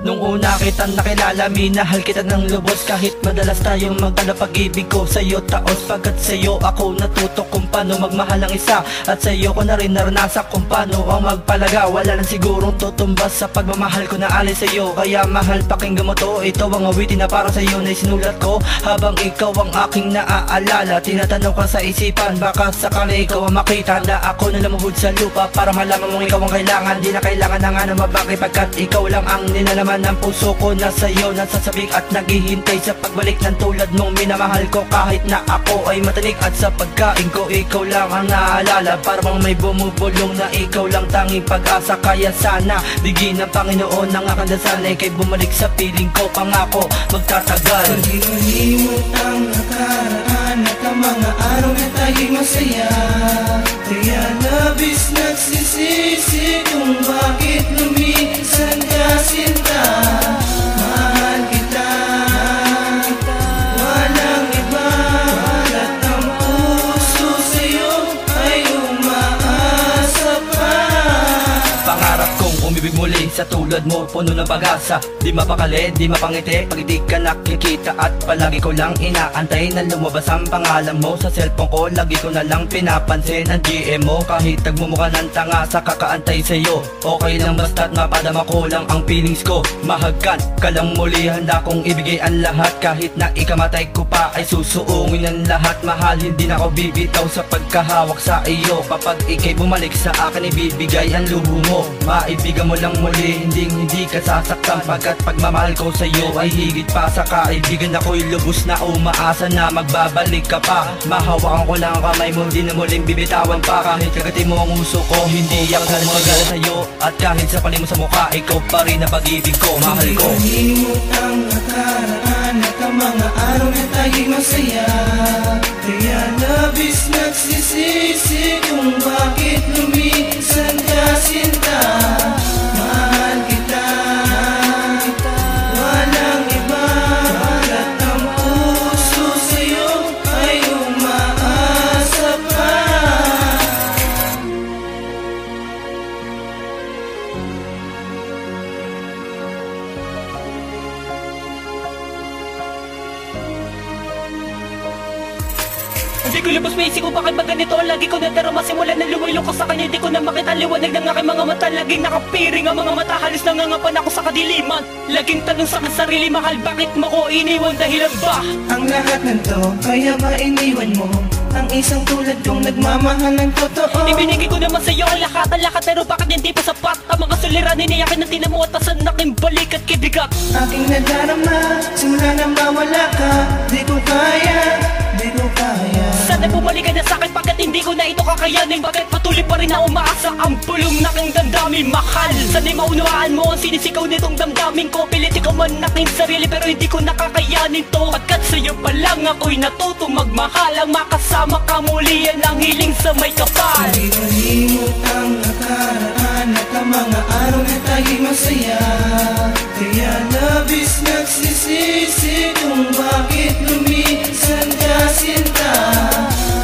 Nung una kitang nakilala, minahal kita ng lubos. Kahit madalas tayong magkala, pag-ibig ko sa'yo taos. Pagkat sa'yo ako natuto kung paano magmahal ang isa, at sa'yo ko na rin naranasan kung paano ang magpalaga. Wala lang sigurong tutumbas sa pagmamahal ko na alis sa'yo. Kaya mahal, pakinggan mo to, ito ang awitin na para sa'yo na isinulat ko habang ikaw ang aking naaalala. Tinatanong ka sa isipan, baka sakali ikaw ang makita na ako na lumuhod sa lupa para malaman mong ikaw ang kailangan. Di na kailangan ng ano mabaki, pagkat ikaw lang ang ninalaman ng puso ko na sa'yo nasasabik at naghihintay sa pagbalik ng tulad mong minamahal ko. Kahit na ako ay matanik at sa pagkain ko ikaw lang ang naaalala. Parang may bumubulong na ikaw lang tanging pag-asa. Kaya sana bigyan ng Panginoon ng aking dasal na ika'y bumalik sa piling ko. Pangako magtatagal. Pag-ilimot ang nakaraan at ang mga araw na tayo'y masaya. Kaya labis nagsisisi kung bakit lumisan ka sinta. Mahal kita, walang iba, at ang puso sa'yo ay umaasa pa. Pangarap kong umibig muli sa tulad mo, puno ng pag-asa. Di mapakali, di mapangiti, pag di ka nakikita. At palagi ko lang inaantay na lumabas ang pangalan mo sa cellphone ko. Lagi ko na lang pinapansin ang GM mo. Kahit nagmumukha ng tanga sa kakaantay sa'yo, okay lang basta't mapadama ko lang ang feelings ko. Mahagkan ka lang muli, handa kong ibigay ang lahat. Kahit na ikamatay ko pa ay susuungin ang lahat. Mahal, hindi na ako bibitaw sa pagkahawak sa iyo. Kapag ika'y bumalik sa akin, ibibigay ang luho mo. Maibigan mo lang muli, hindi ka sasaktan. Pagkat pagmamahal ko sa'yo ay higit pa sa kaibigan. Ako'y lubos na umaasa na magbabalik ka pa. Mahawakan ko lang ang kamay mo, di na muling bibitawan pa. Kahit kagatin mo ang uso ko, hindi ako magala sa'yo. At kahit sa palim mo sa mukha, ikaw pa rin ang pag-ibig ko, mahal ko. Pag-ilimot ang nakaraan at ang mga araw na tayo'y masaya. Kaya labis nagsisisi kung bakit lumisan ka sinta. Mahal kita, walang iba, at ang puso sa'yo ay umaasa pa. Hindi ko lubos may isip ko bakit ba ganito. Lagi ko nadarama simula na lumayo ko sa kanya. Hindi ko na makita liwanag ng aking mga mata. Laging nakapiring ang mga mata, halos nangangapan ako sa kadiliman. Laging tanong sa sarili, mahal bakit mo ko iniwan, dahilan ba? Ang lahat ng to, kaya ba iniwan mo ang isang tulad kong nagmamahal ng totoo? Ibinigay ko naman sa'yo ang lahat, pero bakit hindi pa sapat? Ang mga suliranin ay akin na tinamuat, tasan aking balik at kibigat. Aking nadarama, simula nang mawala ka. Di ko kaya, di ko kaya. Sana bumalik ka na sa'kin pagkat hindi ko na ito kakayanin. Bakit patuloy pa rin na umaasa ang bulong na aking damdamin, mahal? Sana'y maunawaan mo ang sinisigaw nitong damdamin ko. Pilit ikaw man aking sarili pero hindi ko nakakayanin to. Pagkat sa'yo pa lang ako'y natutong magmahal. Ang makasama ka muli yan ang hiling sa may kapal. Pag-ilimot ang nakaraan at ang mga araw na tayo'y masaya. Kaya labis nagsisisi kung bakit lumisan ka sinta.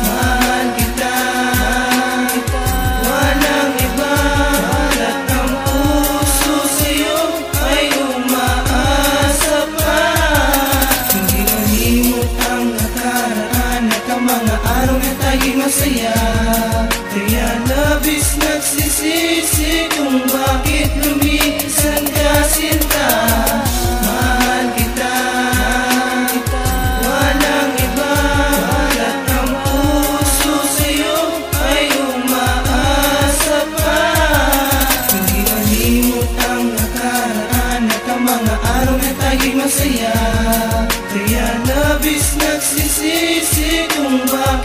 Mahal kita, walang iba, at ang puso sa'yo ay umaasa pa. Pag-ilimot ang nakaraan at ang mga araw na tayo'y masaya. Kaya labis nagsisisi kung bakit lumisan ka sinta. Mahal kita, walang iba, at ang puso sa'yo ay umaasa pa. Pag-ilimot ang nakaraan at ang mga araw na tayo'y masaya. Kaya labis nagsisisi kung bakit